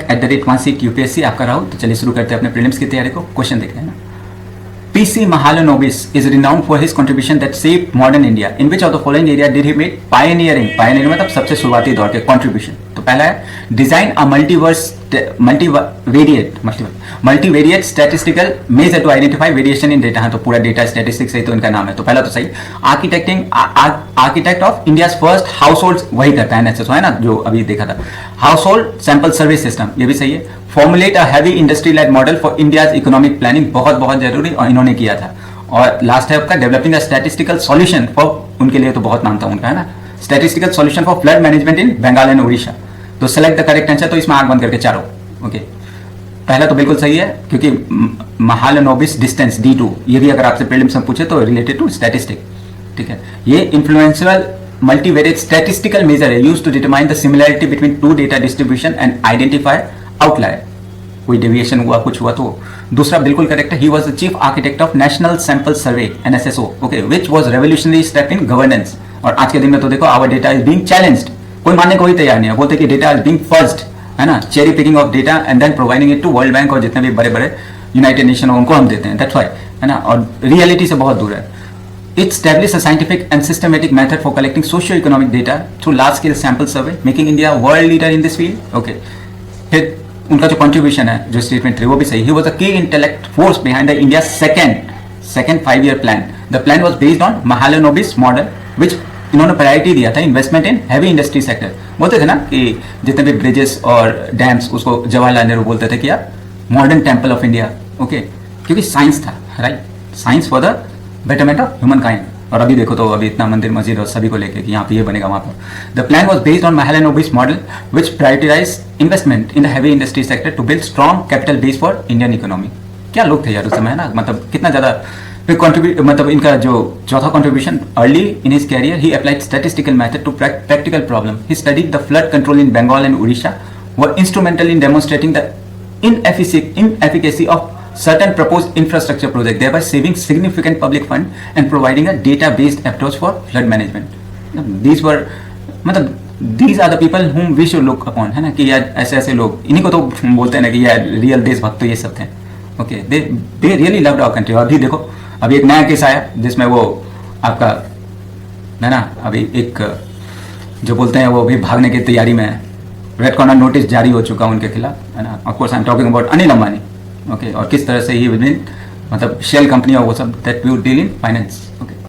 @1seat UPSC आपका राहुल। तो चलिए शुरू करते हैं अपने प्रीलिम्स की तैयारी को। क्वेश्चन देखते हैं ना। PC Mahalanobis is renowned for his contribution that shaped modern India. In which of the following area did he make pioneering? Pioneering मतलब सबसे शुरुआती दौर के contribution। तो पहला है design a multivariate statistical measure to identify variation in data। हाँ, तो पूरा data statistics सही तो इनका नाम है, तो पहला तो सही। Architect of India first house hold, वही करता है NSSO, है ना, जो अभी देखा था। House hold sample survey system, ये भी सही है। Formulate a heavy industry led model for India's economic planning, बहुत बहुत जरूरी, और इन्होंने किया था। और लास्ट है आपका developing a statistical solution for, उनके लिए तो बहुत नाम था उनका, है ना, statistical solution for flood management in Bengal and Orissa. तो सेलेक्ट द करेक्ट आंसर, तो इसमें आंख बंद करके चारों। ओके, पहला तो बिल्कुल सही है, क्योंकि महालनोबिस डिस्टेंस D2, ये भी अगर आपसे प्रीलिम्स में पूछे तो रिलेटेड टू स्टैटिस्टिक, ठीक है। ये इन्फ्लुएंशियल मल्टीवेरिएट स्टैटिस्टिकल मेजर है used to determine the similarity between two data distribution and identify outlier, कोई डेविएशन हुआ, कुछ हुआ तो। दूसरा बिल्कुल करेक्ट है, he was the chief architect of national sample survey NSSO, okay, which was revolutionary step in governance. और आज के दिन में तो देखो, our data is being challenged, कोई मानने को ही तैयार नहीं है, बोलते कि डेटा इज बीइंग फर्स्ट, है ना, cherry picking of data and then providing it to World Bank और जितने भी बड़े बड़े यूनाइटेड नेशन उनको हम देते हैं, दैट्स व्हाई, है ना, और रियलिटी से बहुत दूर है। It established a scientific and systematic method for collecting socio-economic data through large-scale sample survey, making India a world leader in this field. Okay. फिर उनका जो contribution है, जो statement थी, वो भी सही। He was a key intellect force behind the India's second 5-year plan. The plan was based on Mahalanobis model, which इन्होंने प्रायोरिटी दिया था investment in heavy industry sector. बोलते थे ना कि जितने भी ब्रिजेस और डैम्स, उसको जवाहरलाल नेहरू बोलते थे कि यार modern temple of India, okay, क्योंकि साइंस था, right, science for the betterment of human kind. और अभी देखो तो अभी इतना मंदिर मस्जिद और सभी को लेके कि यहाँ पे ये बनेगा, वहाँ पर। The plan was based on Mahalanobis model which prioritize investment in the heavy industry sector to build strong capital base for Indian economy. क्या लोग थे यार उस समय, है ना, मतलब कितना ज्यादा। फिर कंट्रीब्यूट, मतलब इनका जो चौथा contribution, early in his career he applied statistical method to practical problem. He studied the flood control in Bengal and Orissa, were instrumental in demonstrating the inefficacy of certain proposed infrastructure project, thereby saving significant public fund and providing a data-based approach for flood management. These were, मतलब these are the people whom we should look upon, है ना, कि यार ऐसे ऐसे लोग, इन्हीं को तो बोलते हैं ना कि यार रियल देशभक्त तो ये सब थे। Okay, they really loved our country। और अभी देखो, अभी एक नया केस आया जिसमें वो आपका, है ना, अभी एक जो बोलते हैं वो भी भागने की तैयारी में है, रेड कॉर्नर नोटिस जारी हो चुका उनके खिलाफ, है ना। Of course I am talking about Anil Ambani, okay, और किस तरह से ही विद इन, मतलब शेल कंपनी और वो सब that we would deal in finance, okay.